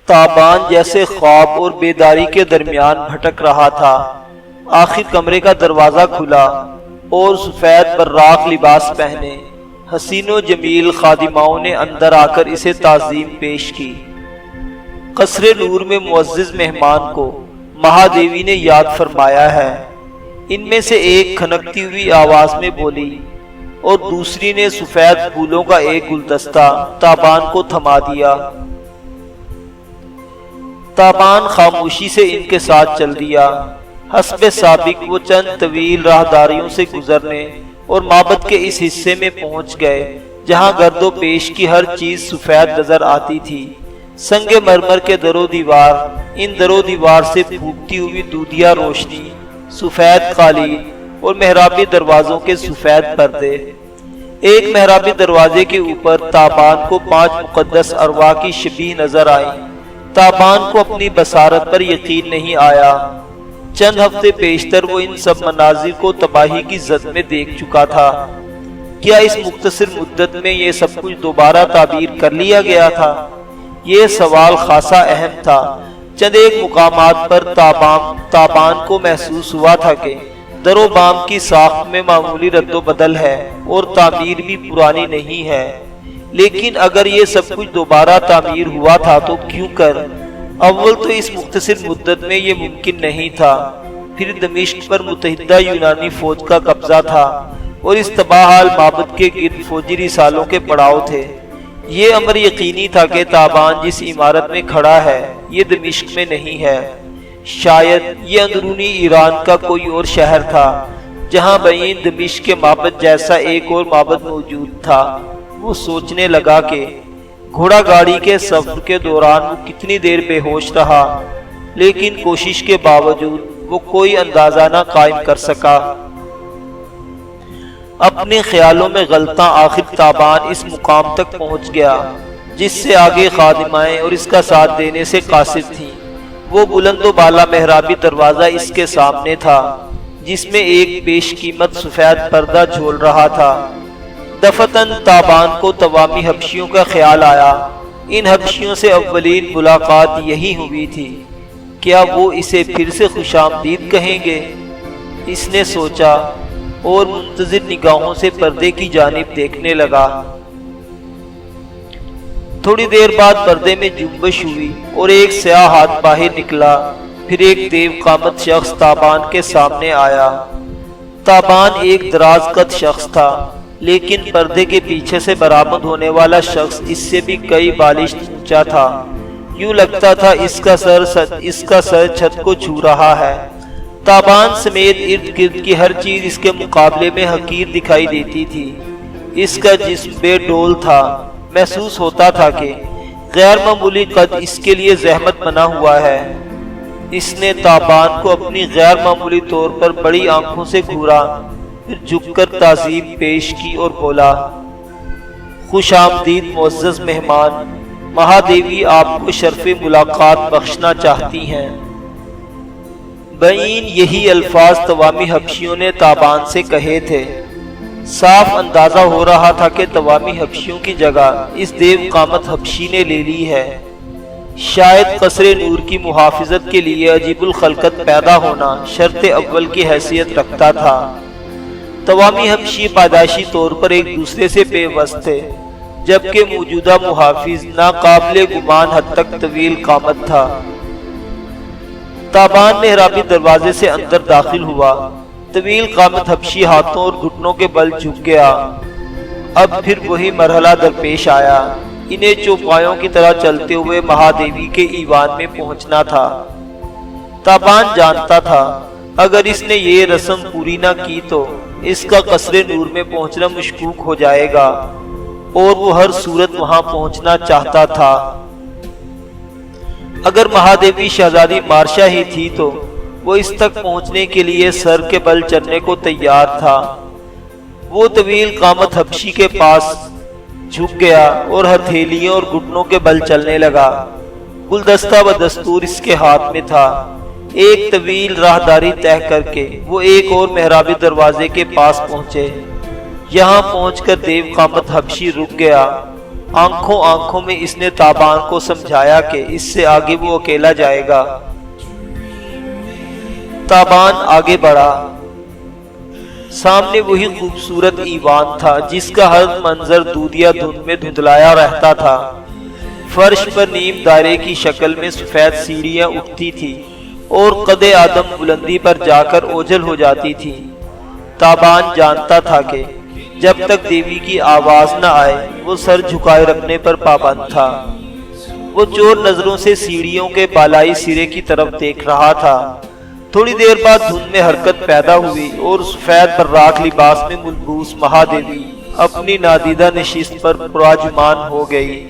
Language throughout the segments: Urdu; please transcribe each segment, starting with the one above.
تابان جیسے خواب اور بیداری کے درمیان بھٹک رہا تھا۔ آخر کمرے کا دروازہ کھلا اور سفید براق لباس پہنے حسین و جمیل خادماؤں نے اندر آ کر اسے تعظیم پیش کی۔ قصر نور میں معزز مہمان کو مہادیوی نے یاد فرمایا ہے۔ ان میں سے ایک کھنکتی ہوئی آواز میں بولی اور دوسری نے سفید پھولوں کا ایک گلدستہ تابان کو تھما دیا۔ تابان خاموشی سے ان کے ساتھ چل دیا۔ حسب سابق وہ چند طویل راہداریوں سے گزرنے اور معبد کے اس حصے میں پہنچ گئے جہاں گرد و پیش کی ہر چیز سفید نظر آتی تھی۔ سنگ مرمر کے در و دیوار، ان در و دیوار سے پھوٹتی ہوئی دودھیا روشنی، سفید قالین اور محرابی دروازوں کے سفید پردے۔ ایک محرابی دروازے کے اوپر تابان کو 5 مقدس ارواح کی شبیہ نظر آئیں۔ تابان کو اپنی بصارت پر یقین نہیں آیا۔ چند ہفتے پیشتر وہ ان سب مناظر کو تباہی کی زد میں دیکھ چکا تھا۔ کیا اس مختصر مدت میں یہ سب کچھ دوبارہ تعبیر کر لیا گیا تھا؟ یہ سوال خاصا اہم تھا۔ چند ایک مقامات پر تابان کو محسوس ہوا تھا کہ در و بام کی ساخت میں معمولی رد و بدل ہے اور تعمیر بھی پرانی نہیں ہے، لیکن اگر یہ سب کچھ دوبارہ تعمیر ہوا تھا تو کیوں کر؟ اول تو اس مختصر مدت میں یہ ممکن نہیں تھا، پھر دمشق پر متحدہ یونانی فوج کا قبضہ تھا اور اس تباہ حال معبد کے گرد فوجی رسالوں کے پڑاؤ تھے۔ یہ امر یقینی تھا کہ تابان جس عمارت میں کھڑا ہے یہ دمشق میں نہیں ہے، شاید یہ اندرونی ایران کا کوئی اور شہر تھا جہاں بعین دمشق کے معبد جیسا ایک اور معبد موجود تھا۔ وہ سوچنے لگا کہ گھوڑا گاڑی کے سفر کے دوران وہ کتنی دیر بے ہوش رہا، لیکن کوشش کے باوجود وہ کوئی اندازہ نہ قائم کر سکا۔ اپنے خیالوں میں غلطاں آخر تابان اس مقام تک پہنچ گیا جس سے آگے خادمائیں اور اس کا ساتھ دینے سے قاصر تھیں۔ وہ بلند و بالا محرابی دروازہ اس کے سامنے تھا جس میں ایک بیش قیمت سفید پردہ جھول رہا تھا۔ دفتن تابان کو توامی حبشیوں کا خیال آیا۔ ان حبشیوں سے اولین ملاقات یہی ہوئی تھی، کیا وہ اسے پھر سے خوش آمدید کہیں گے؟ اس نے سوچا اور منتظر نگاہوں سے پردے کی جانب دیکھنے لگا۔ تھوڑی دیر بعد پردے میں جنبش ہوئی اور ایک سیاہ ہاتھ باہر نکلا، پھر ایک دیو قامت شخص تابان کے سامنے آیا۔ تابان ایک دراز قد شخص تھا، لیکن پردے کے پیچھے سے برآمد ہونے والا شخص اس سے بھی کئی بالشت اونچا تھا۔ یوں لگتا تھا اس کا سر چھت کو چھو رہا ہے۔ تابان سمیت ارد گرد کی ہر چیز اس کے مقابلے میں حقیر دکھائی دیتی تھی۔ اس کا جسم بے ڈول تھا، محسوس ہوتا تھا کہ غیر معمولی قد اس کے لیے زحمت بنا ہوا ہے۔ اس نے تابان کو اپنی غیر معمولی طور پر بڑی آنکھوں سے گھورا، پھر جھک کر تعظیم پیش کی اور بولا، خوش آمدید معزز مہمان، مہادیوی آپ کو شرف ملاقات بخشنا چاہتی ہیں۔ بعین یہی الفاظ توامی حبشیوں نے تابان سے کہے تھے۔ صاف اندازہ ہو رہا تھا کہ توامی حبشیوں کی جگہ اس دیو قامت حبشی نے لے لی ہے۔ شاید قصر نور کی محافظت کے لیے عجیب الخلقت پیدا ہونا شرط اول کی حیثیت رکھتا تھا۔ توامی حبشی پیدائشی طور پر ایک دوسرے سے پیوست تھے، جبکہ موجودہ محافظ ناقابل گمان حد تک طویل قامت تھا۔ تابان محرابی دروازے سے اندر داخل ہوا۔ طویل قامت حبشی ہاتھوں اور گھٹنوں کے بل جھک گیا۔ اب پھر وہی مرحلہ درپیش آیا، انہیں چوپایوں کی طرح چلتے ہوئے مہادیوی کے ایوان میں پہنچنا تھا۔ تابان جانتا تھا اگر اس نے یہ رسم پوری نہ کی تو اس کا قصر نور میں پہنچنا مشکوک ہو جائے گا، اور وہ ہر صورت وہاں پہنچنا چاہتا تھا۔ اگر مہادیوی شہزادی مارشا ہی تھی تو وہ اس تک پہنچنے کے لیے سر کے بل چلنے کو تیار تھا۔ وہ طویل قامت حبشی کے پاس جھک گیا اور ہتھیلیوں اور گھٹنوں کے بل چلنے لگا۔ گلدستہ بدستور اس کے ہاتھ میں تھا۔ ایک طویل راہداری طے کر کے وہ ایک اور محرابی دروازے کے پاس پہنچے۔ یہاں پہنچ کر دیو قامت حبشی رک گیا۔ آنکھوں میں اس نے تابان کو سمجھایا کہ اس سے آگے وہ اکیلا جائے گا۔ تابان آگے بڑھا۔ سامنے وہی خوبصورت ایوان تھا جس کا ہر منظر دودیا دھند میں دھندلایا رہتا تھا۔ فرش پر نیم دائرے کی شکل میں سفید سیڑھیاں اٹھتی تھی اور قد آدم بلندی پر جا کر اوجھل ہو جاتی تھی۔ تابان جانتا تھا کہ جب تک دیوی کی آواز نہ آئے وہ سر جھکائے رکھنے پر پابند تھا۔ وہ چور نظروں سے سیڑھیوں کے بالائی سرے کی طرف دیکھ رہا تھا۔ تھوڑی دیر بعد دھند میں حرکت پیدا ہوئی اور سفید براق لباس میں ملبوس مہادیوی اپنی نادیدہ نشست پر پراجمان ہو گئی۔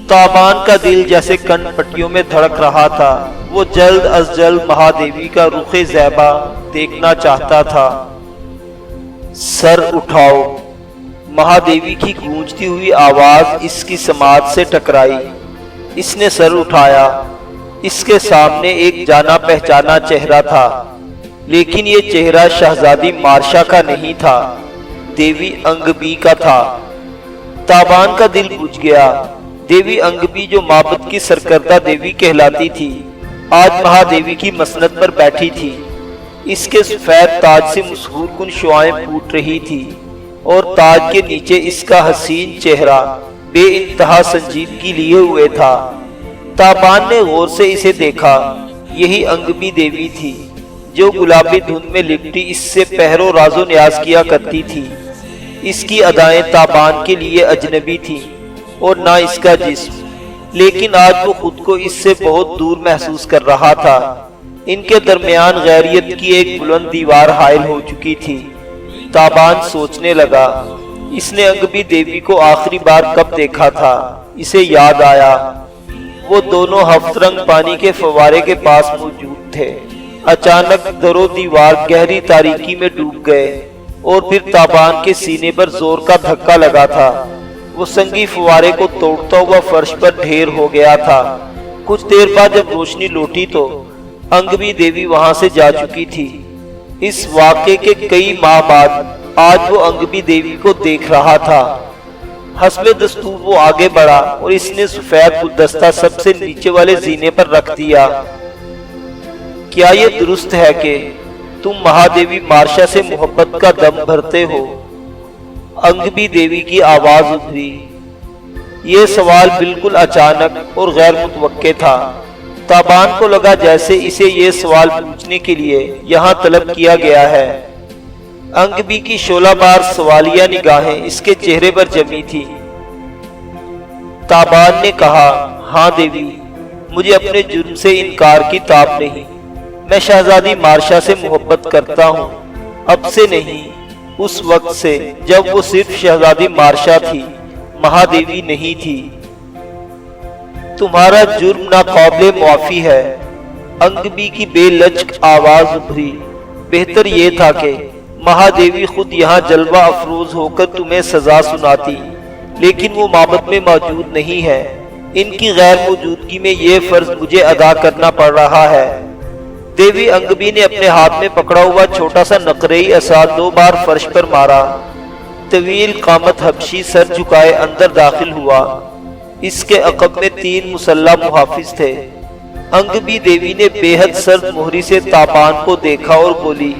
تابان کا دل جیسے کن پٹیوں میں دھڑک رہا تھا۔ وہ جلد از جلد مہادیوی کا رخ زیبا دیکھنا چاہتا تھا۔ سر اٹھاؤ، مہادیوی کی گونجتی ہوئی آواز اس کی سماعت سے ٹکرائی۔ اس نے سر اٹھایا۔ اس کے سامنے ایک جانا پہچانا چہرہ تھا، لیکن یہ چہرہ شہزادی مارشا کا نہیں تھا، دیوی انگبی کا تھا۔ تابان کا دل بجھ گیا۔ دیوی انگبی جو معبد کی سرکردہ دیوی کہلاتی تھی، آج مہادیوی کی مسند پر بیٹھی تھی۔ اس کے سفید تاج سے مسحور کن شعائیں پھوٹ رہی تھی اور تاج کے نیچے اس کا حسین چہرہ بے انتہا سنجیدگی لیے ہوئے تھا۔ تابان نے غور سے اسے دیکھا۔ یہی انگبی دیوی تھی جو گلابی دھند میں لپٹی اس سے پہر و راز و نیاز کیا کرتی تھی۔ اس کی ادائیں تابان کے لیے اجنبی تھیں اور نہ اس کا جسم، لیکن آج وہ خود کو اس سے بہت دور محسوس کر رہا تھا۔ ان کے درمیان غیریت کی ایک بلند دیوار حائل ہو چکی تھی۔ تابان سوچنے لگا، اس نے انگبی دیوی کو آخری بار کب دیکھا تھا؟ اسے یاد آیا، وہ دونوں ہفت رنگ پانی کے فوارے کے پاس موجود تھے۔ اچانک در و دیوار گہری تاریکی میں ڈوب گئے اور پھر تابان کے سینے پر زور کا دھکا لگا تھا۔ وہ سنگی فوارے کو توڑتا ہوا فرش پر ڈھیر ہو گیا تھا۔ کچھ دیر بعد جب روشنی لوٹی تو انگبی دیوی وہاں سے جا چکی تھی۔ اس واقعے کے کئی ماہ بعد آج وہ انگبی دیوی کو دیکھ رہا تھا۔ حسب دستور وہ آگے بڑھا اور اس نے سفید گلدستہ سب سے نیچے والے زینے پر رکھ دیا۔ کیا یہ درست ہے کہ تم مہادیوی مارشا سے محبت کا دم بھرتے ہو؟ انگبی دیوی کی آواز ابھری۔ یہ سوال بالکل اچانک اور غیر متوقع تھا۔ تابان کو لگا جیسے اسے یہ سوال پوچھنے کے لیے یہاں طلب کیا گیا ہے۔ انگبی کی شعلہ بار سوالیہ نگاہیں اس کے چہرے پر جمی تھی۔ تابان نے کہا، ہاں دیوی، مجھے اپنے جرم سے انکار کی تاب نہیں۔ میں شہزادی مارشا سے محبت کرتا ہوں، اب سے نہیں، اس وقت سے جب وہ صرف شہزادی مارشا تھی، مہادیوی نہیں تھی۔ تمہارا جرم ناقابل معافی ہے۔ انگبی کی بے لچک آواز ابھری۔ بہتر یہ تھا کہ مہادیوی خود یہاں جلوہ افروز ہو کر تمہیں سزا سناتی، لیکن وہ معبد میں موجود نہیں ہے۔ ان کی غیر موجودگی میں یہ فرض مجھے ادا کرنا پڑ رہا ہے۔ دیوی انگبی نے اپنے ہاتھ میں پکڑا ہوا چھوٹا سا نقرئی عصا 2 بار فرش پر مارا۔ طویل قامت حبشی سر جھکائے اندر داخل ہوا۔ اس کے عقب میں 3 مسلح محافظ تھے۔ انگبی دیوی نے بے حد سرد مہری سے تابان کو دیکھا اور بولی،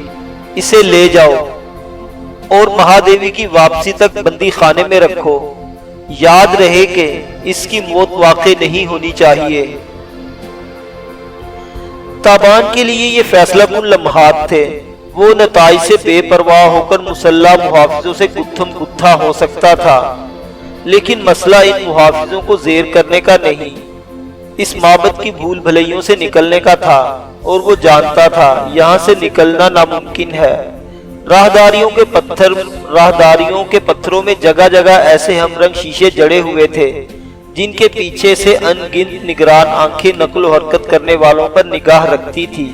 اسے لے جاؤ اور مہادیوی کی واپسی تک بندی خانے میں رکھو۔ یاد رہے کہ اس کی موت واقع نہیں ہونی چاہیے۔ تابان کے لیے یہ فیصلہ کن لمحات تھے۔ وہ نتائج سے بے پرواہ ہو کر مسلح محافظوں سے گتھم گتھا ہو سکتا تھا، لیکن مسئلہ ان محافظوں کو زیر کرنے کا نہیں، اس معبد کی بھول بھلائیوں سے نکلنے کا تھا، اور وہ جانتا تھا یہاں سے نکلنا ناممکن ہے۔ راہداریوں کے پتھروں میں جگہ جگہ ایسے ہم رنگ شیشے جڑے ہوئے تھے جن کے پیچھے سے ان گنت نگران آنکھیں نقل و حرکت کرنے والوں پر نگاہ رکھتی تھی۔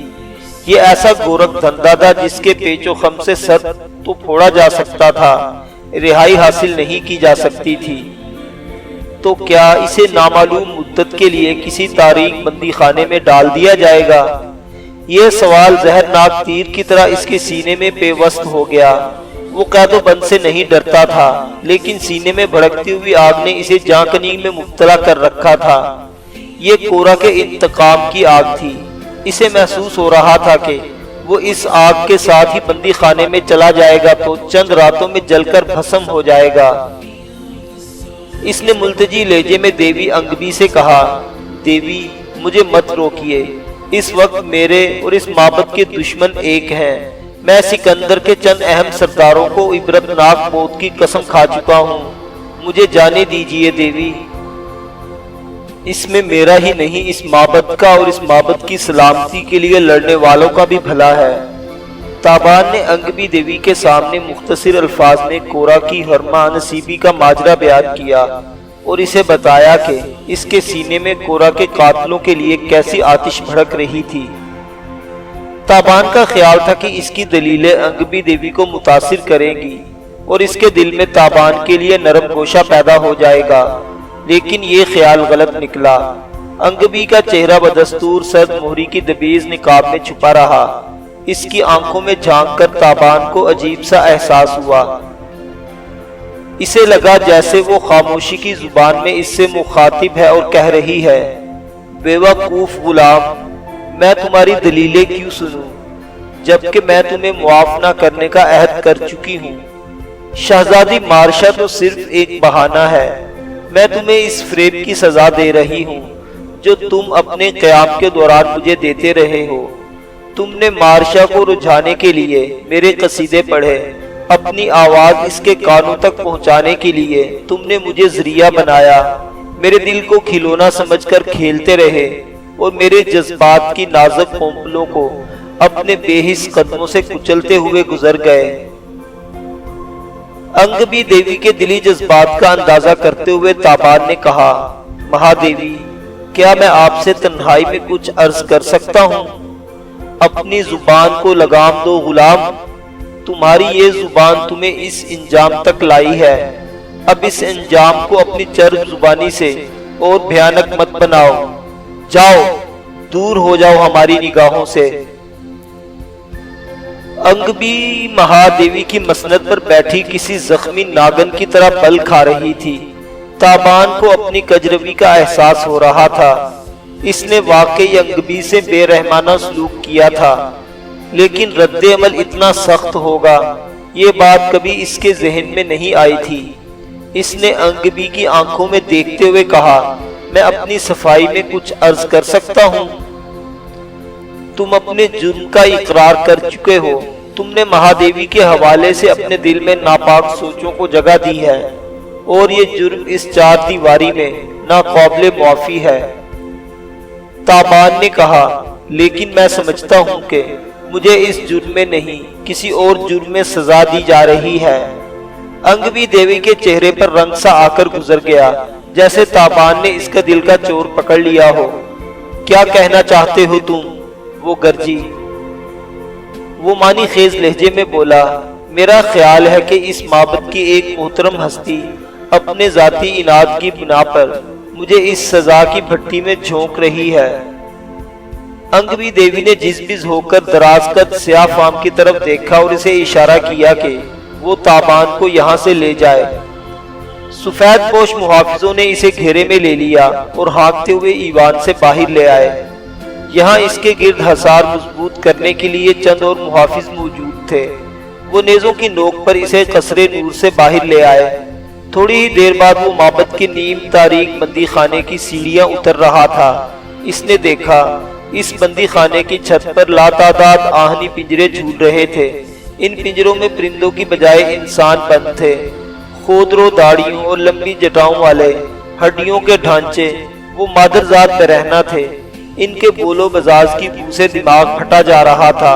یہ ایسا گورکھ دھندا تھا جس کے پیچ و خم سے سر تو پھوڑا جا سکتا تھا، رہائی حاصل نہیں کی جا سکتی تھی۔ تو کیا اسے نامعلوم مدت کے لیے کسی تاریک بندی خانے میں ڈال دیا جائے گا؟ یہ سوال زہرناک تیر کی طرح اس کے سینے میں پیوست ہو گیا۔ وہ قید و بند سے نہیں ڈرتا تھا، لیکن سینے میں بھڑکتی ہوئی آگ نے اسے جان کنی میں مبتلا کر رکھا تھا۔ یہ کورا کے انتقام کی آگ تھی۔ اسے محسوس ہو رہا تھا کہ وہ اس آگ کے ساتھ ہی بندی خانے میں چلا جائے گا تو چند راتوں میں جل کر بھسم ہو جائے گا۔ اس نے ملتجی لہجے میں دیوی انگبی سے کہا، دیوی مجھے مت روکیے، اس وقت میرے اور اس معبد کے دشمن ایک ہیں۔ میں سکندر کے چند اہم سرداروں کو عبرتناک موت کی قسم کھا چکا ہوں، مجھے جانے دیجیے دیوی۔ اس میں میرا ہی نہیں، اس معبد کا اور اس معبد کی سلامتی کے لیے لڑنے والوں کا بھی بھلا ہے۔ تابان نے انگبی دیوی کے سامنے مختصر الفاظ میں کورا کی ہرما نصیبی کا ماجرا بیان کیا اور اسے بتایا کہ اس کے سینے میں کورا کے قاتلوں کے لیے کیسی آتش بھڑک رہی تھی۔ تابان کا خیال تھا کہ اس کی دلیلیں انگبی دیوی کو متاثر کریں گی اور اس کے دل میں تابان کے لیے نرم گوشہ پیدا ہو جائے گا، لیکن یہ خیال غلط نکلا۔ انگبی کا چہرہ بدستور سرد مہری کی دبیز نقاب میں چھپا رہا۔ اس کی آنکھوں میں جھانک کر تابان کو عجیب سا احساس ہوا۔ اسے لگا جیسے وہ خاموشی کی زبان میں اس سے مخاطب ہے اور کہہ رہی ہے، بے وقوف غلام، میں تمہاری دلیلیں کیوں سنوں جبکہ میں تمہیں معاف نہ کرنے کا عہد کر چکی ہوں۔ شہزادی مارشا تو صرف ایک بہانہ ہے، میں تمہیں اس فریب کی سزا دے رہی ہوں جو تم اپنے قیام کے دوران مجھے دیتے رہے ہو۔ تم نے مارشا کو رجھانے کے لیے میرے قصیدے پڑھے، اپنی آواز اس کے کانوں تک پہنچانے کے لیے تم نے مجھے ذریعہ بنایا، میرے دل کو کھلونا سمجھ کر کھیلتے رہے اور میرے جذبات کی نازک پھونپلوں کو اپنے بے حس قدموں سے کچلتے ہوئے گزر گئے۔ انگبی دیوی کے دلی جذبات کا اندازہ کرتے ہوئے تابان نے کہا، مہادیوی، کیا میں آپ سے تنہائی میں کچھ عرض کر سکتا ہوں؟ اپنی زبان کو لگام دو غلام، تمہاری یہ زبان تمہیں اس انجام تک لائی ہے، اب اس انجام کو اپنی چرب زبانی سے اور بھیانک مت بناؤ، جاؤ دور ہو جاؤ ہماری نگاہوں سے۔ انگبی مہادیوی کی مسند پر بیٹھی کسی زخمی ناگن کی طرح بل کھا رہی تھی۔ تابان کو اپنی کجروی کا احساس ہو رہا تھا۔ اس نے واقعی انگبی سے بے رحمانہ سلوک کیا تھا، لیکن رد عمل اتنا سخت ہوگا یہ بات کبھی اس کے ذہن میں نہیں آئی تھی۔ اس نے انگبی کی آنکھوں میں دیکھتے ہوئے کہا، میں اپنی صفائی میں کچھ عرض کر سکتا ہوں؟ تم اپنے جرم کا اقرار کر چکے ہو، تم نے مہادیوی کے حوالے سے اپنے دل میں ناپاک سوچوں کو جگہ دی ہے اور یہ جرم اس چار دیواری میں ناقابل معافی ہے۔ تابان نے کہا، لیکن میں سمجھتا ہوں کہ مجھے اس جرم میں نہیں کسی اور جرم میں سزا دی جا رہی ہے۔ انگبی دیوی کے چہرے پر رنگ سا آ کر گزر گیا، جیسے تابان نے اس کا دل کا چور پکڑ لیا ہو۔ کیا کہنا چاہتے ہو تم؟ وہ گرجی۔ وہ معنی خیز لہجے میں بولا، میرا خیال ہے کہ اس معبد کی ایک محترم ہستی اپنے ذاتی اناد کی بنا پر مجھے اس سزا کی بھٹی میں جھونک رہی ہے۔ انگبی دیوی نے جزبز ہو کر دراز قد سیاہ فام کی طرف دیکھا اور اسے اشارہ کیا کہ وہ تابان کو یہاں سے لے جائے۔ سفید پوش محافظوں نے اسے گھیرے میں لے لیا اور ہانکتے ہوئے ایوان سے باہر لے آئے۔ یہاں اس کے گرد حصار مضبوط کرنے کے لیے چند اور محافظ موجود تھے۔ وہ نیزوں کی نوک پر اسے قصر نور سے باہر لے آئے۔ تھوڑی ہی دیر بعد وہ معبد کے نیم تاریک بندی خانے کی سیڑھیاں اتر رہا تھا۔ اس نے دیکھا اس بندی خانے کی چھت پر لاتعداد آہنی پنجرے جھول رہے تھے۔ ان پنجروں میں پرندوں کی بجائے انسان بند تھے، خودرو داڑیوں اور لمبی جٹاؤں والے، ہڈیوں کے ڈھانچے۔ وہ مادرزاد برہنہ تھے۔ ان کے بول و بزاز کی بو سے دماغ پھٹا جا رہا تھا۔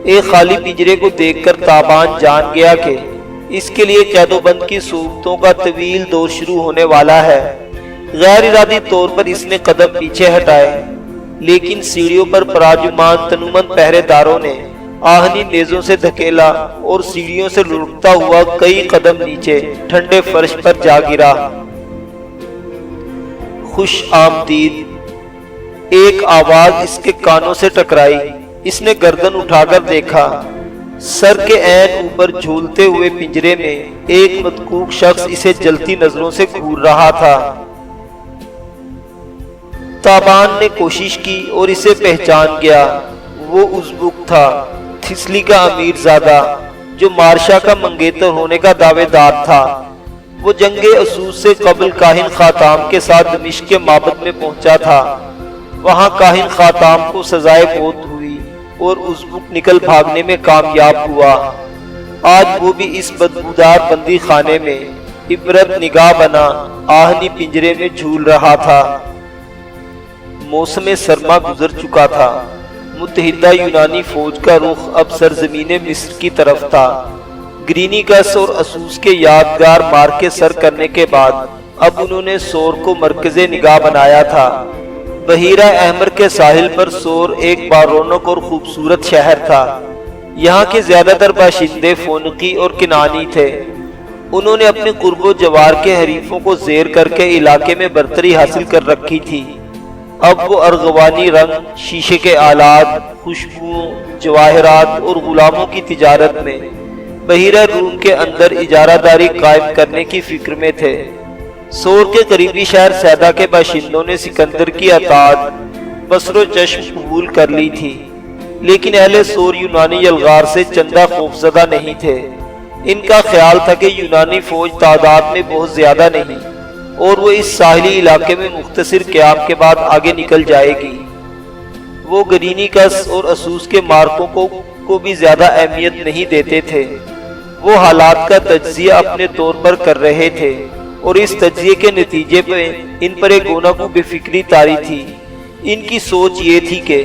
ایک خالی پنجرے کو دیکھ کر تابان جان گیا کہ اس کے لیے قید و بند کی صورتوں کا طویل دور شروع ہونے والا ہے۔ غیر ارادی طور پر اس نے قدم پیچھے ہٹائے۔ لیکن سیڑھیوں پر پراجمان تنومند پہرے داروں نے آہنی نیزوں سے دھکیلا اور سیڑھیوں سے لڑکتا ہوا کئی قدم نیچے ٹھنڈے فرش پر جا گرا۔ خوش آمدید، ایک آواز اس کے کانوں سے ٹکرائی۔ اس نے گردن اٹھا کر دیکھا۔ سر کے عین اوپر جھولتے ہوئے پنجرے میں ایک مدکوک شخص اسے جلتی نظروں سے گھور رہا تھا۔ تابان نے کوشش کی اور اسے پہچان گیا۔ وہ ازبک تھا، تھسلی کا امیر زادہ، جو مارشا کا منگیتر ہونے کا دعوے دار تھا۔ وہ جنگ اسوس سے قبل کاہن خاتام کے ساتھ دمشق کے معبد میں پہنچا تھا۔ وہاں کاہن خاتام کو سزائے موت ہوئی اور ازبک نکل بھاگنے میں کامیاب ہوا۔ آج وہ بھی اس بدبودار بندی خانے میں عبرت نگاہ بنا آہنی پنجرے میں جھول رہا تھا۔ موسم سرما گزر چکا تھا۔ متحدہ یونانی فوج کا رخ اب سرزمین مصر کی طرف تھا۔ گرینیکس اور اسوس کے یادگار مارکے سر کرنے کے بعد اب انہوں نے سور کو مرکز نگاہ بنایا تھا۔ بحیرہ احمر کے ساحل پر سور ایک بارونق اور خوبصورت شہر تھا۔ یہاں کے زیادہ تر باشندے فونقی اور کنعانی تھے۔ انہوں نے اپنے قرب و جوار کے حریفوں کو زیر کر کے علاقے میں برتری حاصل کر رکھی تھی۔ اب وہ ارغوانی رنگ، شیشے کے آلات، خوشبوؤں، جواہرات اور غلاموں کی تجارت میں بحیرہ روم کے اندر اجارہ داری قائم کرنے کی فکر میں تھے۔ سور کے قریبی شہر سیدا کے باشندوں نے سکندر کی اطاعت بصر و چشم قبول کر لی تھی، لیکن اہل سور یونانی یلغار سے چندہ خوفزدہ نہیں تھے۔ ان کا خیال تھا کہ یونانی فوج تعداد میں بہت زیادہ نہیں اور وہ اس ساحلی علاقے میں مختصر قیام کے بعد آگے نکل جائے گی۔ وہ گرینیکس اور اسوس کے مارکوں کو بھی زیادہ اہمیت نہیں دیتے تھے۔ وہ حالات کا تجزیہ اپنے طور پر کر رہے تھے اور اس تجزیے کے نتیجے پہ ان پر ایک گوناگو بے فکری طاری تھی۔ ان کی سوچ یہ تھی کہ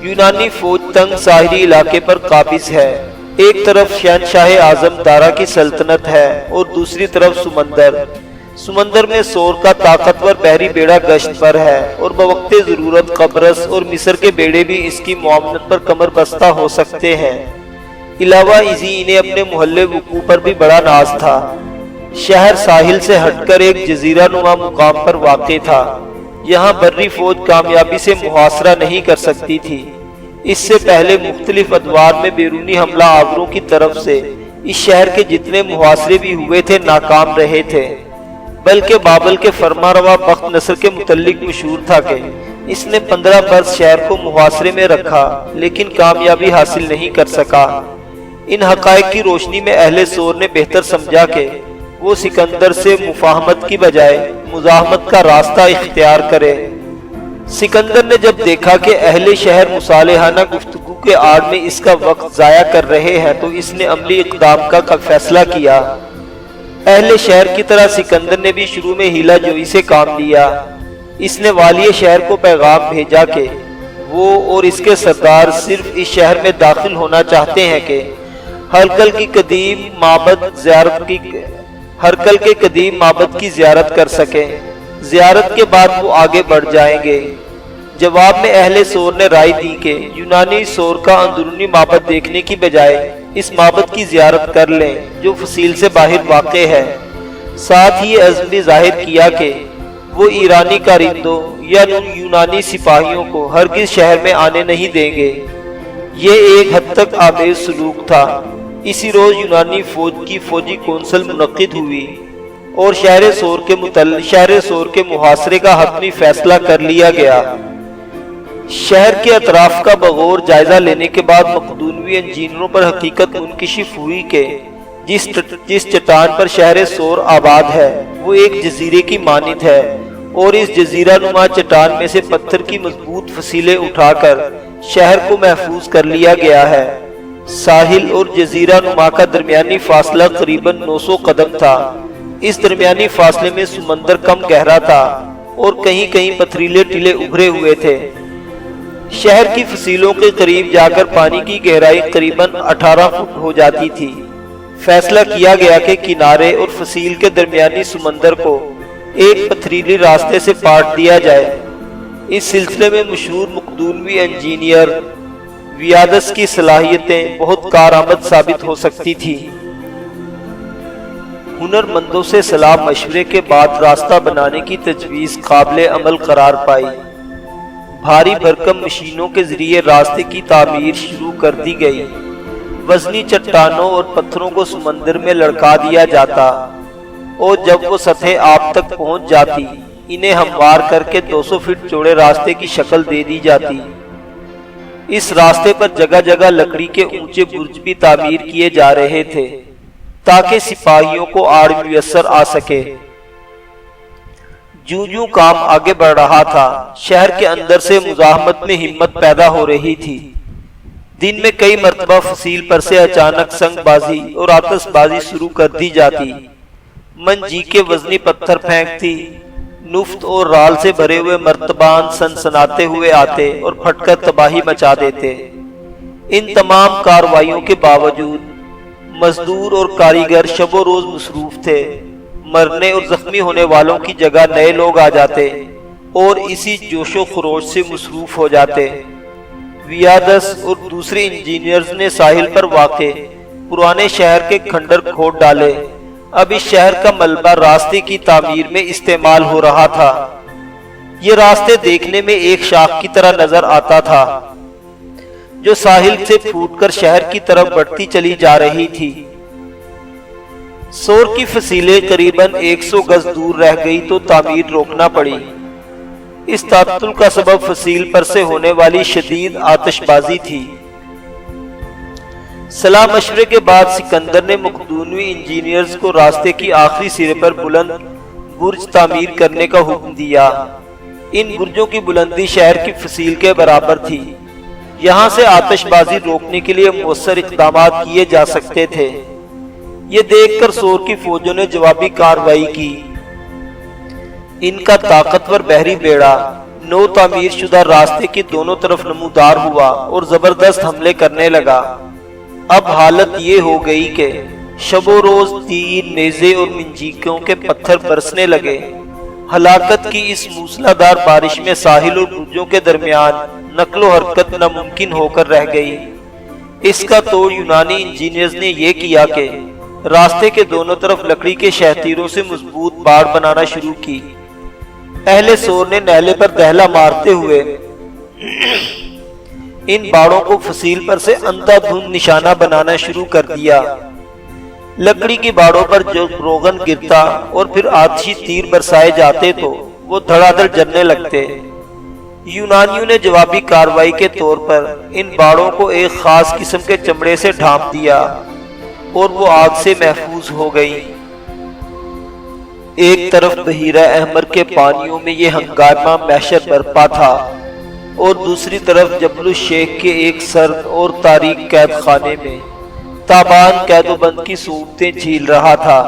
یونانی فوج تنگ ساحلی علاقے پر قابض ہے۔ ایک طرف شہنشاہ اعظم دارا کی سلطنت ہے اور دوسری طرف سمندر میں سور کا طاقتور بحری بیڑا گشت پر ہے اور بوقت ضرورت قبرص اور مصر کے بیڑے بھی اس کی معاونت پر کمر بستہ ہو سکتے ہیں۔ علاوہ ازیں انہیں اپنے محلے وقوع پر بھی بڑا ناز تھا۔ شہر ساحل سے ہٹ کر ایک جزیرہ نما مقام پر واقع تھا۔ یہاں بری فوج کامیابی سے محاصرہ نہیں کر سکتی تھی۔ اس سے پہلے مختلف ادوار میں بیرونی حملہ آوروں کی طرف سے اس شہر کے جتنے محاصرے بھی ہوئے تھے ناکام رہے تھے، بلکہ بابل کے فرما روا بخت نصر کے متعلق مشہور تھا کہ اس نے 15 برس شہر کو محاصرے میں رکھا لیکن کامیابی حاصل نہیں کر سکا۔ ان حقائق کی روشنی میں اہل سور نے بہتر سمجھا کہ وہ سکندر سے مفاہمت کی بجائے مزاحمت کا راستہ اختیار کرے۔ سکندر نے جب دیکھا کہ اہل شہر مصالحانہ گفتگو کے آڑ میں اس کا وقت ضائع کر رہے ہیں تو اس نے عملی اقدام کا فیصلہ کیا۔ اہل شہر کی طرح سکندر نے بھی شروع میں ہیلا جوئی سے کام لیا۔ اس نے والی شہر کو پیغام بھیجا کہ وہ اور اس کے سردار صرف اس شہر میں داخل ہونا چاہتے ہیں کہ ہرکل کے قدیم معبد کی زیارت کر سکیں۔ زیارت کے بعد وہ آگے بڑھ جائیں گے۔ جواب میں اہل سور نے رائے دی کہ یونانی سور کا اندرونی معبد دیکھنے کی بجائے اس معبد کی زیارت کر لیں جو فصیل سے باہر واقع ہے۔ ساتھ ہی یہ عزم بھی ظاہر کیا کہ وہ ایرانی کارندوں یا یونانی سپاہیوں کو ہرگز شہر میں آنے نہیں دیں گے۔ یہ ایک حد تک آمیز سلوک تھا۔ اسی روز یونانی فوج کی فوجی کونسل منعقد ہوئی اور شہر سور کے محاصرے کا حتمی فیصلہ کر لیا گیا۔ شہر کے اطراف کا بغور جائزہ لینے کے بعد مقدونوی انجینئروں پر حقیقت منکشف ہوئی کہ جس چٹان پر شہر سور آباد ہے وہ ایک جزیرے کی مانند ہے اور اس جزیرہ نما چٹان میں سے پتھر کی مضبوط فصیلیں اٹھا کر شہر کو محفوظ کر لیا گیا ہے۔ ساحل اور جزیرہ نما کا درمیانی فاصلہ قریباً 900 قدم تھا۔ اس درمیانی فاصلے میں سمندر کم گہرا تھا اور کہیں کہیں پتھریلے ٹیلے ابھرے ہوئے تھے۔ شہر کی فصیلوں کے قریب جا کر پانی کی گہرائی قریباً 18 فٹ ہو جاتی تھی۔ فیصلہ کیا گیا کہ کنارے اور فصیل کے درمیانی سمندر کو ایک پتھریلی راستے سے پاٹ دیا جائے۔ اس سلسلے میں مشہور مقدونوی انجینئر ویادس کی صلاحیتیں بہت کارآمد ثابت ہو سکتی تھی۔ ہنر مندوں سے صلاح مشورے کے بعد راستہ بنانے کی تجویز قابل عمل قرار پائی۔ بھاری بھرکم مشینوں کے ذریعے راستے کی تعمیر شروع کر دی گئی۔ وزنی چٹانوں اور پتھروں کو سمندر میں لڑکا دیا جاتا اور جب وہ سطح آب تک پہنچ جاتی انہیں ہموار کر کے 200 فٹ چوڑے راستے کی شکل دے دی جاتی۔ اس راستے پر جگہ جگہ لکڑی کے اونچے برج بھی تعمیر کیے جا رہے تھے تاکہ سپاہیوں کو آڑ میسر آ سکے۔ جوں کام آگے بڑھ رہا تھا شہر کے اندر سے مزاحمت میں ہمت پیدا ہو رہی تھی۔ دن میں کئی مرتبہ فصیل پر سے اچانک سنگ بازی اور آتش بازی شروع کر دی جاتی۔ منجی کے وزنی پتھر پھینکتی، نفط اور رال سے بھرے ہوئے مرتبان سنسناتے ہوئے آتے اور پھٹ کر تباہی مچا دیتے۔ ان تمام کارروائیوں کے باوجود مزدور اور کاریگر شب و روز مصروف تھے۔ مرنے اور زخمی ہونے والوں کی جگہ نئے لوگ آ جاتے اور اسی جوش و خروش سے مصروف ہو جاتے۔ ویادس اور دوسرے انجینئرز نے ساحل پر واقع پرانے شہر کے کھنڈر کھود ڈالے۔ اب اس شہر کا ملبہ راستے کی تعمیر میں استعمال ہو رہا تھا۔ یہ راستے دیکھنے میں ایک شاخ کی طرح نظر آتا تھا جو ساحل سے پھوٹ کر شہر کی طرف بڑھتی چلی جا رہی تھی۔ سور کی فصیلیں قریباً 100 گز دور رہ گئی تو تعمیر روکنا پڑی۔ اس تعطل کا سبب فصیل پر سے ہونے والی شدید آتش بازی تھی۔ صلاح مشورے کے بعد سکندر نے مقدونوی انجینئرز کو راستے کی آخری سرے پر بلند برج تعمیر کرنے کا حکم دیا۔ ان برجوں کی بلندی شہر کی فصیل کے برابر تھی۔ یہاں سے آتش بازی روکنے کے لیے مؤثر اقدامات کیے جا سکتے تھے۔ یہ دیکھ کر سور کی فوجوں نے جوابی کارروائی کی۔ ان کا طاقتور بحری بیڑا نو تعمیر شدہ راستے کی دونوں طرف نمودار ہوا اور زبردست حملے کرنے لگا۔ اب حالت یہ ہو گئی کہ شب و روز تیر، نیزے اور منجیقوں کے پتھر برسنے لگے۔ ہلاکت کی اس موسلادھار بارش میں ساحل اور برجوں کے درمیان نقل و حرکت ناممکن ہو کر رہ گئی۔ اس کا توڑ یونانی انجینئرز نے یہ کیا کہ راستے کے دونوں طرف لکڑی کے شہتیروں سے مضبوط باڑ بنانا شروع کی۔ اہل سور نے نیلے پر دہلا مارتے ہوئے ان باڑوں کو فصیل پر سے اندھا دھند نشانہ بنانا شروع کر دیا۔ لکڑی کی باڑوں پر جو روغن گرتا اور پھر آتشی تیر برسائے جاتے تو وہ دھڑا دھڑ جلنے لگتے۔ یونانیوں نے جوابی کارروائی کے طور پر ان باڑوں کو ایک خاص قسم کے چمڑے سے ڈھانپ دیا اور وہ آگ سے محفوظ ہو گئی۔ ایک طرف بحیرہ احمر کے پانیوں میں یہ ہنگامہ محشر برپا تھا اور دوسری طرف جبل الشیخ کے ایک سرد اور تاریک قید خانے میں تابان قید و بند کی صورتیں جھیل رہا تھا۔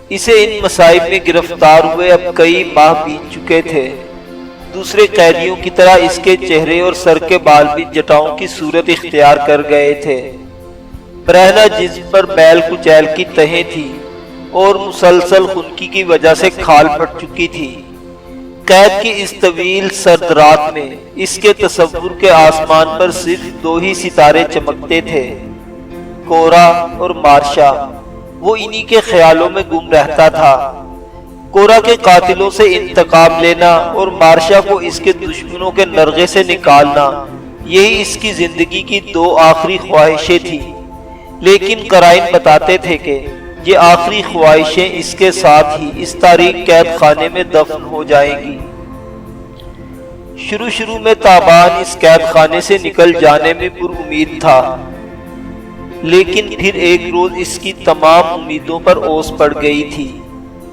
اسے ان مصائب میں گرفتار ہوئے اب کئی ماہ بیت چکے تھے۔ دوسرے قیدیوں کی طرح اس کے چہرے اور سر کے بال بھی جٹاؤں کی صورت اختیار کر گئے تھے۔ برہنہ جسم پر میل کچیل کی تہیں تھی اور مسلسل خنکی کی وجہ سے کھال پھٹ چکی تھی۔ قید کی اس طویل سرد رات میں اس کے تصور کے آسمان پر صرف دو ہی ستارے چمکتے تھے، کورا اور مارشا۔ وہ انہی کے خیالوں میں گم رہتا تھا۔ کورا کے قاتلوں سے انتقام لینا اور مارشا کو اس کے دشمنوں کے نرغے سے نکالنا، یہی اس کی زندگی کی دو آخری خواہشیں تھیں۔ لیکن قرائن بتاتے تھے کہ یہ آخری خواہشیں اس کے ساتھ ہی اس تاریک قید خانے میں دفن ہو جائیں گی۔ شروع میں تابان اس قید خانے سے نکل جانے میں پر امید تھا، لیکن پھر ایک روز اس کی تمام امیدوں پر اوس پڑ گئی تھی۔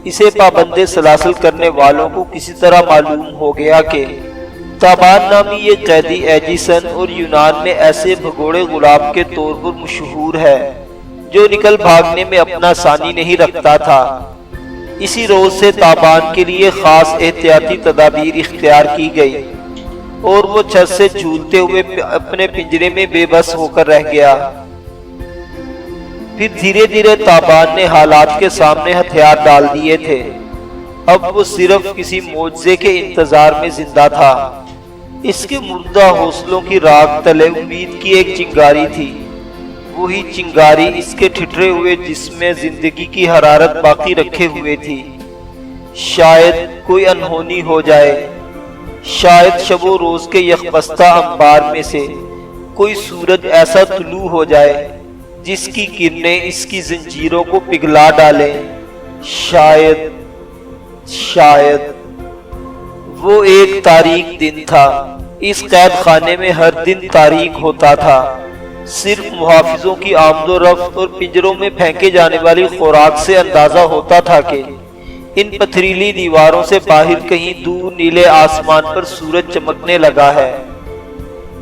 اسے پابند سلاسل کرنے والوں کو کسی طرح معلوم ہو گیا کہ تابان نامی یہ قیدی ایجیسن اور یونان میں ایسے بھگوڑے غلام کے طور پر مشہور ہے جو نکل بھاگنے میں اپنا ثانی نہیں رکھتا تھا۔ اسی روز سے تابان کے لیے خاص احتیاطی تدابیر اختیار کی گئی اور وہ چھت سے جھولتے ہوئے اپنے پنجرے میں بے بس ہو کر رہ گیا۔ پھر دھیرے دھیرے تابان نے حالات کے سامنے ہتھیار ڈال دیے تھے۔ اب وہ صرف کسی معجزے کے انتظار میں زندہ تھا۔ اس کے مردہ حوصلوں کی راگ تلے امید کی ایک چنگاری تھی، وہی چنگاری اس کے ٹھٹرے ہوئے جسم میں زندگی کی حرارت باقی رکھے ہوئے تھی۔ شاید کوئی انہونی ہو جائے، شاید شب و روز کے یکبستہ انبار میں سے کوئی سورج ایسا طلوع ہو جائے جس کی کرنیں اس کی زنجیروں کو پگھلا ڈالیں۔ شاید وہ ایک تاریک دن تھا۔ اس قید خانے میں ہر دن تاریک ہوتا تھا۔ صرف محافظوں کی آمد و رفت اور پنجروں میں پھینکے جانے والی خوراک سے اندازہ ہوتا تھا کہ ان پتھریلی دیواروں سے باہر کہیں دور نیلے آسمان پر سورج چمکنے لگا ہے۔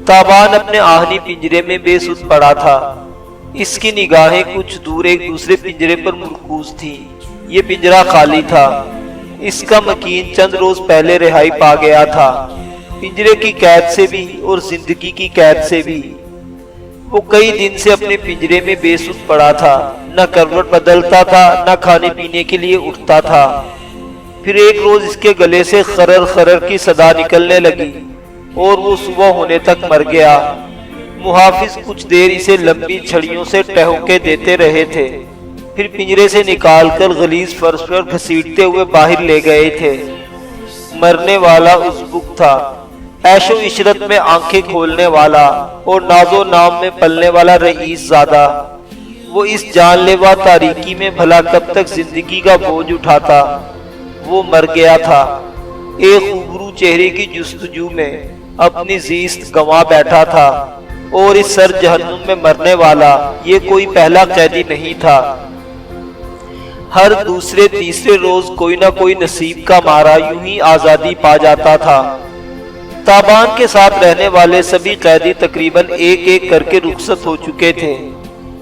تابان اپنے آہنی پنجرے میں بے سود پڑا تھا۔ اس کی نگاہیں کچھ دور ایک دوسرے پنجرے پر مرکوز تھیں۔ یہ پنجرہ خالی تھا۔ اس کا مکین چند روز پہلے رہائی پا گیا تھا، پنجرے کی قید سے بھی اور زندگی کی قید سے بھی۔ وہ کئی دن سے اپنے پنجرے میں بے سود پڑا تھا، نہ کروٹ بدلتا تھا، نہ کھانے پینے کے لیے اٹھتا تھا۔ پھر ایک روز اس کے گلے سے خرر خرر کی صدا نکلنے لگی اور وہ صبح ہونے تک مر گیا۔ محافظ کچھ دیر اسے لمبی چھڑیوں سے ٹہوکے دیتے رہے تھے، پھر پنجرے سے نکال کر غلیظ فرش پر گھسیٹتے ہوئے باہر لے گئے تھے۔ مرنے والا ازبک تھا، عیش و عشرت میں آنکھیں کھولنے والا اور ناز و نام میں پلنے والا رئیس زادہ۔ وہ اس جان لیوا تاریکی میں بھلا کب تک زندگی کا بوجھ اٹھاتا؟ وہ مر گیا تھا، ایک خوبرو چہرے کی جستجو میں اپنی زیست گنوا بیٹھا تھا، اور اس سر جہنم میں مرنے والا یہ کوئی پہلا قیدی نہیں تھا۔ ہر دوسرے تیسرے روز کوئی نہ کوئی نصیب کا مارا یوں ہی آزادی پا جاتا تھا۔ تابان کے ساتھ رہنے والے سبھی قیدی تقریباً ایک ایک کر کے رخصت ہو چکے تھے۔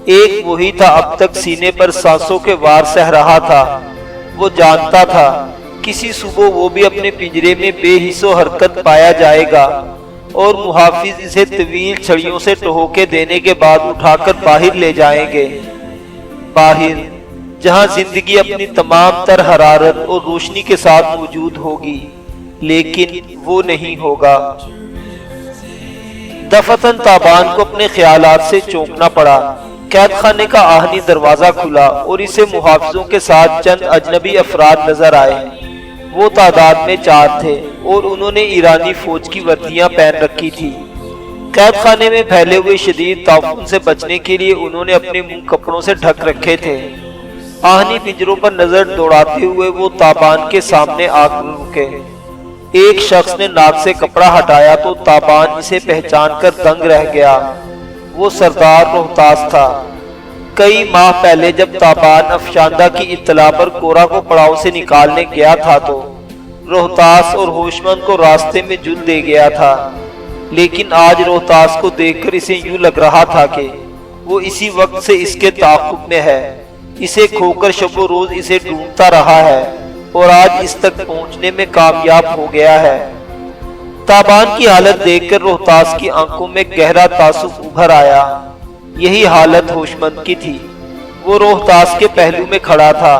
ایک وہی تھا اب تک سینے پر سانسوں کے وار سہ رہا تھا۔ وہ جانتا تھا کسی صبح وہ بھی اپنے پنجرے میں بے حس و حرکت پایا جائے گا، اور محافظ اسے طویل چھڑیوں سے ٹہوکے دینے کے بعد اٹھا کر باہر لے جائیں گے، باہر جہاں زندگی اپنی تمام تر حرارت اور روشنی کے ساتھ موجود ہوگی، لیکن وہ نہیں ہوگا۔ دفتن تابان کو اپنے خیالات سے چونکنا پڑا۔ قید خانے کا آہنی دروازہ کھلا اور اسے محافظوں کے ساتھ چند اجنبی افراد نظر آئے۔ وہ تعداد میں 4 تھے اور انہوں نے ایرانی فوج کی وردیاں پہن رکھی تھی۔ قید خانے میں پھیلے ہوئے شدید تعفن سے بچنے کے لیے انہوں نے اپنے منہ کپڑوں سے ڈھک رکھے تھے۔ آہنی پنجروں پر نظر دوڑاتے ہوئے وہ تابان کے سامنے آ کر رکے۔ ایک شخص نے ناک سے کپڑا ہٹایا تو تابان اسے پہچان کر دنگ رہ گیا۔ وہ سردار روہتاس تھا۔ کئی ماہ پہلے جب تابان افشاندہ کی اطلاع پر کورا کو پڑاؤ سے نکالنے گیا تھا تو روہتاس اور ہوشمند کو راستے میں جل دے گیا تھا، لیکن آج روہتاس کو دیکھ کر اسے یوں لگ رہا تھا کہ وہ اسی وقت سے اس کے تعاقب میں ہے، اسے کھو کر شب و روز اسے ڈھونڈتا رہا ہے اور آج اس تک پہنچنے میں کامیاب ہو گیا ہے۔ تابان کی حالت دیکھ کر روہتاس کی آنکھوں میں گہرا تعصب ابھر آیا۔ یہی حالت ہوشمند کی تھی۔ وہ روہتاس کے پہلو میں کھڑا تھا۔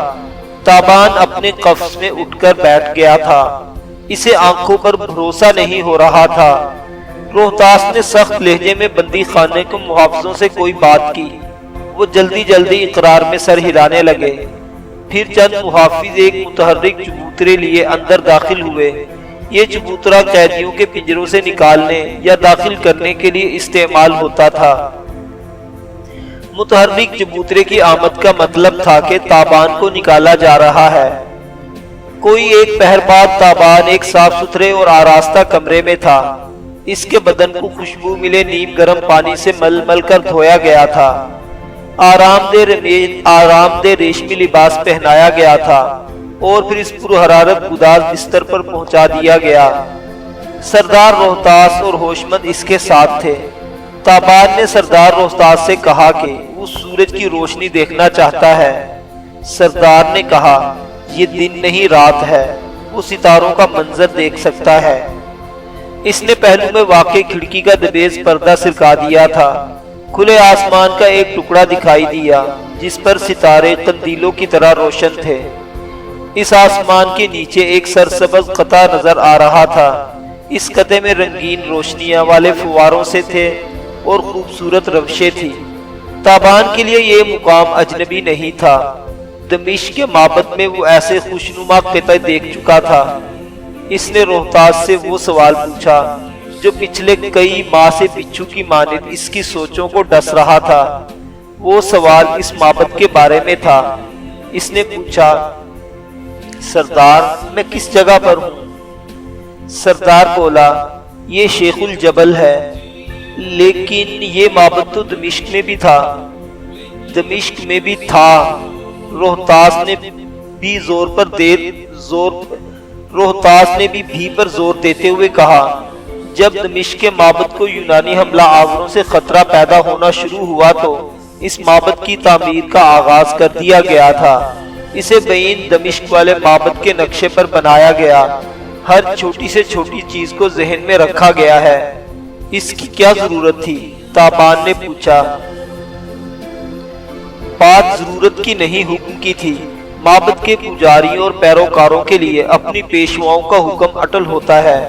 تابان اپنے قفس میں اٹھ کر بیٹھ گیا تھا۔ اسے آنکھوں پر بھروسہ نہیں ہو رہا تھا۔ روہتاس نے سخت لہجے میں بندی خانے کے محافظوں سے کوئی بات کی۔ وہ جلدی جلدی اقرار میں سر ہلانے لگے۔ پھر چند محافظ ایک متحرک چبوترے لیے اندر داخل ہوئے۔ یہ چبوترا قیدیوں کے پنجروں سے نکالنے یا داخل کرنے کے لیے استعمال ہوتا تھا۔ متحرک چبوترے کی آمد کا مطلب تھا کہ تابان کو نکالا جا رہا ہے۔ کوئی ایک پہر بعد تابان ایک صاف ستھرے اور آراستہ کمرے میں تھا۔ اس کے بدن کو خوشبو ملے نیم گرم پانی سے مل مل کر دھویا گیا تھا۔ آرام دہ ریشمی لباس پہنایا گیا تھا اور پھر اس پر حرارت گداز بستر پر پہنچا دیا گیا۔ سردار روہتاس اور ہوشمند اس کے ساتھ تھے۔ تابان نے سردار روہتاس سے کہا کہ وہ سورج کی روشنی دیکھنا چاہتا ہے۔ سردار نے کہا یہ دن نہیں رات ہے، وہ ستاروں کا منظر دیکھ سکتا ہے۔ اس نے پہلو میں واقع کھڑکی کا دبیز پردہ سرکا دیا تھا۔ کھلے آسمان کا ایک ٹکڑا دکھائی دیا جس پر ستارے قندیلوں کی طرح روشن تھے۔ اس آسمان کے نیچے ایک سرسبز قطع نظر آ رہا تھا۔ اس قطعے میں رنگین روشنیاں والے فواروں سے تھے اور خوبصورت روشیں تھی۔ تابان کے لیے یہ مقام اجنبی نہیں تھا۔ دمشق کے معبد میں وہ ایسے خوشنما قطعے دیکھ چکا تھا۔ اس نے روحتاس سے وہ سوال پوچھا جو پچھلے کئی ماہ سے بچھو کی مانند اس کی سوچوں کو ڈس رہا تھا۔ وہ سوال اس معبد کے بارے میں تھا۔ اس نے پوچھا، سردار میں کس جگہ پر ہوں؟ سردار بولا، یہ شیخ الجبل ہے، لیکن یہ معبد تو دمشق میں بھی تھا۔ دمشق میں بھی تھا، روحتاس نے بھی زور دیتے ہوئے کہا۔ جب دمشق کے معبد کو یونانی حملہ آوروں سے خطرہ پیدا ہونا شروع ہوا تو اس معبد کی تعمیر کا آغاز کر دیا گیا تھا۔ اسے بین دمشق والے معبد کے نقشے پر بنایا گیا۔ ہر چھوٹی سے چھوٹی چیز کو ذہن میں رکھا گیا ہے۔ اس کی کیا ضرورت تھی؟ تابان نے پوچھا۔ بات ضرورت کی نہیں، حکم کی تھی۔ معبد کے پجاریوں اور پیروکاروں کے لیے اپنی پیشواؤں کا حکم اٹل ہوتا ہے۔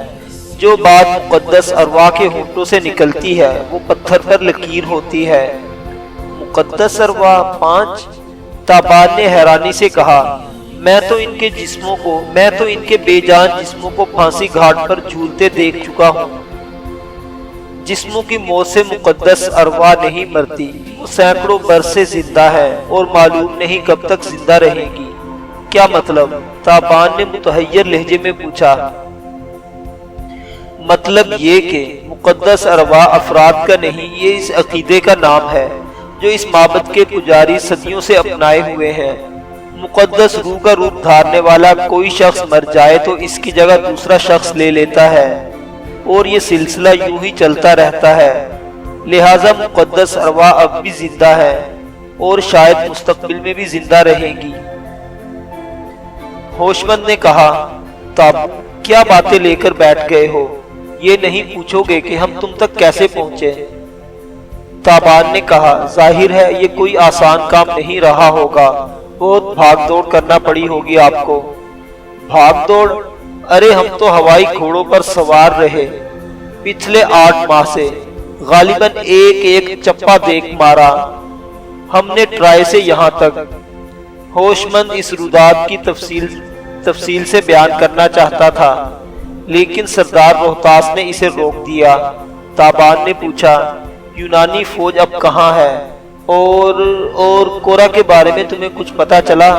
جو بات مقدس ارواح کے ہونٹوں سے نکلتی ہے وہ پتھر پر لکیر ہوتی ہے۔ مقدس ارواح 5؟ تابان نے حیرانی سے کہا، میں تو ان کے بے جان جسموں کو پھانسی گھاٹ پر جھولتے دیکھ چکا ہوں۔ جسموں کی موت سے مقدس ارواح نہیں مرتی، وہ سینکڑوں برس سے زندہ ہے اور معلوم نہیں کب تک زندہ رہے گی۔ کیا مطلب؟ تابان نے متحیر لہجے میں پوچھا۔ مطلب یہ کہ مقدس ارواح افراد کا نہیں، یہ اس عقیدے کا نام ہے جو اس معبد کے پجاری صدیوں سے اپنائے ہوئے ہیں۔ مقدس روح کا روپ دھارنے والا کوئی شخص مر جائے تو اس کی جگہ دوسرا شخص لے لیتا ہے اور یہ سلسلہ یوں ہی چلتا رہتا ہے۔ لہٰذا مقدس ارواح اب بھی زندہ ہے اور شاید مستقبل میں بھی زندہ رہیں گی۔ ہوشمند نے کہا، تب کیا باتیں لے کر بیٹھ گئے ہو؟ یہ نہیں پوچھو گے کہ ہم تم تک کیسے پہنچے؟ تابان نے کہا، ظاہر ہے یہ کوئی آسان کام نہیں رہا ہوگا، بہت بھاگ دوڑ کرنا پڑی ہوگی آپ کو۔ بھاگ دوڑ؟ ارے ہم تو ہوائی گھوڑوں پر سوار رہے پچھلے 8 ماہ سے، غالباً ایک چپا دیکھ مارا ہم نے ٹرائے سے یہاں تک۔ ہوشمند اس رودات کی تفصیل سے بیان کرنا چاہتا تھا لیکن سردار روحتاس نے اسے روک دیا۔ تابان نے پوچھا، یونانی فوج اب کہاں ہے؟ اور کورا کے بارے میں تمہیں کچھ پتا چلا؟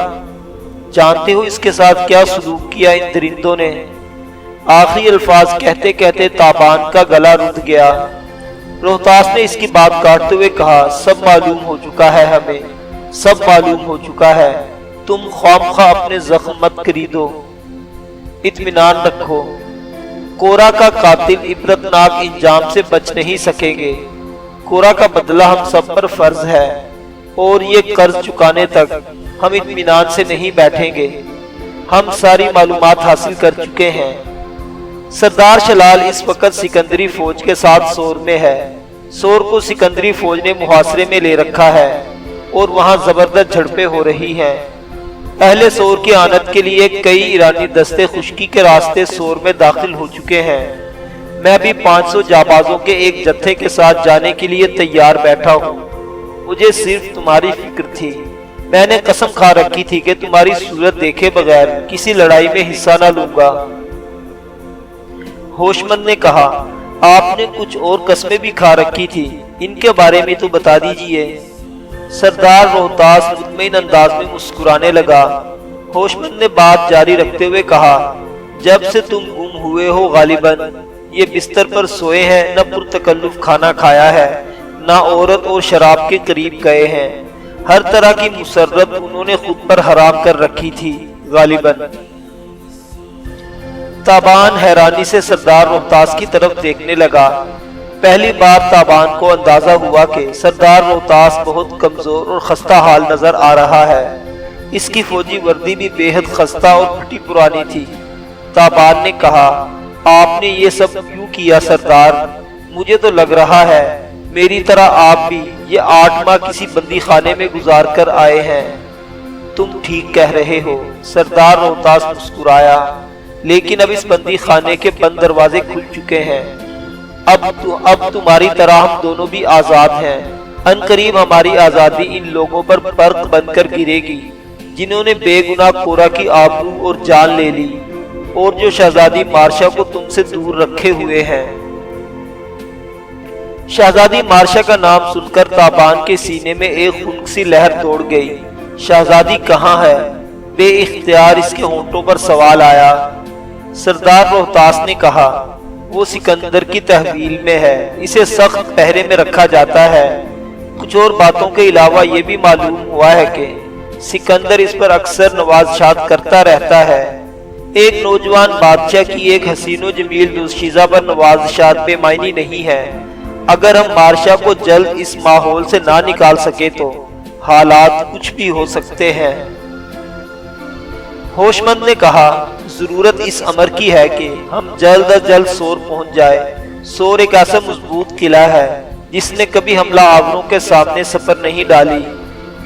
جانتے ہو اس کے ساتھ کیا سلوک کیا ان درندوں نے؟ آخری الفاظ کہتے کہتے تابان کا گلا رد گیا۔ روحتاس نے اس کی بات کاٹتے ہوئے کہا، سب معلوم ہو چکا ہے، ہمیں سب معلوم ہو چکا ہے۔ تم خواہ اپنے زخم مت خریدو، اطمینان رکھو۔ کورا کا قاتل عبرتناک انجام سے بچ نہیں سکیں گے۔ کورا کا بدلہ ہم سب پر فرض ہے اور یہ قرض چکانے تک ہم اطمینان سے نہیں بیٹھیں گے۔ ہم ساری معلومات حاصل کر چکے ہیں۔ سردار شلال اس وقت سکندری فوج کے ساتھ سور میں ہے۔ سور کو سکندری فوج نے محاصرے میں لے رکھا ہے اور وہاں زبردست جھڑپیں ہو رہی ہیں۔ پہلے سور کی آنت کے لیے کئی ایرانی دستے خشکی کے راستے سور میں داخل ہو چکے ہیں۔ میں بھی 500 جابازوں کے ایک جتھے کے ساتھ جانے کے لیے تیار بیٹھا ہوں۔ مجھے صرف تمہاری فکر تھی۔ میں نے قسم کھا رکھی تھی کہ تمہاری صورت دیکھے بغیر کسی لڑائی میں حصہ نہ لوں گا۔ ہوشمند نے کہا، آپ نے کچھ اور قسمیں بھی کھا رکھی تھی، ان کے بارے میں تو بتا دیجئے۔ سردار روحتاس مطمئن انداز میں مسکرانے لگا۔ ہوشمند نے بات جاری رکھتے ہوئے کہا، جب سے تم گم ہوئے ہو غالباً یہ بستر پر سوئے ہیں، نہ پرتکلف کھانا کھایا ہے، نہ عورت اور شراب کے قریب گئے ہیں۔ ہر طرح کی مسرت انہوں نے خود پر حرام کر رکھی تھی غالباً۔ تابان حیرانی سے سردار روحتاس کی طرف دیکھنے لگا۔ پہلی بار تابان کو اندازہ ہوا کہ سردار روحتاس بہت کمزور اور خستہ حال نظر آ رہا ہے۔ اس کی فوجی وردی بھی بے حد خستہ اور پھٹی پرانی تھی۔ تابان نے کہا، آپ نے یہ سب کیوں کیا سردار؟ مجھے تو لگ رہا ہے میری طرح آپ بھی یہ 8 ماہ کسی بندی خانے میں گزار کر آئے ہیں۔ تم ٹھیک کہہ رہے ہو۔ سردار روہتاس مسکرایا، لیکن اب اس بندی خانے کے بند دروازے کھل چکے ہیں۔ اب تمہاری طرح ہم دونوں بھی آزاد ہیں۔ ان قریب ہماری آزادی ان لوگوں پر برق بن کر گرے گی جنہوں نے بے گناہ کورا کی آبرو اور جان لے لی، اور جو شہزادی مارشا کو تم سے دور رکھے ہوئے ہیں۔ شہزادی مارشا کا نام سن کر تابان کے سینے میں ایک خنک سی لہر دوڑ گئی۔ شہزادی کہاں ہے؟ بے اختیار اس کے ہونٹوں پر سوال آیا۔ سردار روہتاس نے کہا، وہ سکندر کی تحویل میں ہے، اسے سخت پہرے میں رکھا جاتا ہے۔ کچھ اور باتوں کے علاوہ یہ بھی معلوم ہوا ہے کہ سکندر اس پر اکثر نوازشات کرتا رہتا ہے۔ ایک نوجوان بادشاہ کی ایک حسین و جمیل دوشیزہ پر نوازشات بے معنی نہیں ہے۔ اگر ہم مارشا کو جلد اس ماحول سے نہ نکال سکے تو حالات کچھ بھی ہو سکتے ہیں۔ ہوشمند نے کہا، ضرورت اس امر کی ہے کہ ہم جلد از جلد سور پہنچ جائے۔ سور ایک ایسا مضبوط قلعہ ہے جس نے کبھی حملہ آوروں کے سامنے سپر نہیں ڈالی۔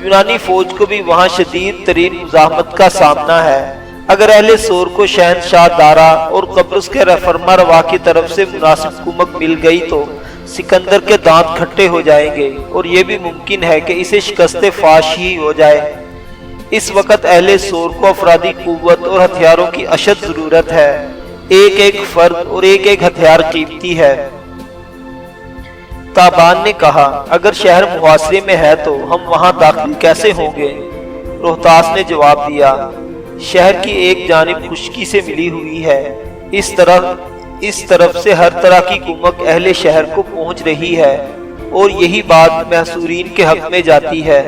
یونانی فوج کو بھی وہاں شدید ترین مزاحمت کا سامنا ہے۔ اگر اہل سور کو شہنشاہ دارا اور قبرص کے فرما روا کی طرف سے مناسب کمک مل گئی تو سکندر کے دانت کھٹے ہو جائیں گے، اور یہ بھی ممکن ہے کہ اسے شکست فاش ہی ہو جائے۔ اس وقت اہل سور کو افرادی قوت اور ہتھیاروں کی اشد ضرورت ہے۔ ایک ایک فرد اور ایک ایک ہتھیار قیمتی ہے۔ تابان نے کہا، اگر شہر محاصرے میں ہے تو ہم وہاں داخل کیسے ہوں گے؟ روہتاس نے جواب دیا، شہر کی ایک جانب خشکی سے ملی ہوئی ہے، اس طرف سے ہر طرح کی کمک اہل شہر کو پہنچ رہی ہے، اور یہی بات محصورین کے حق میں جاتی ہے۔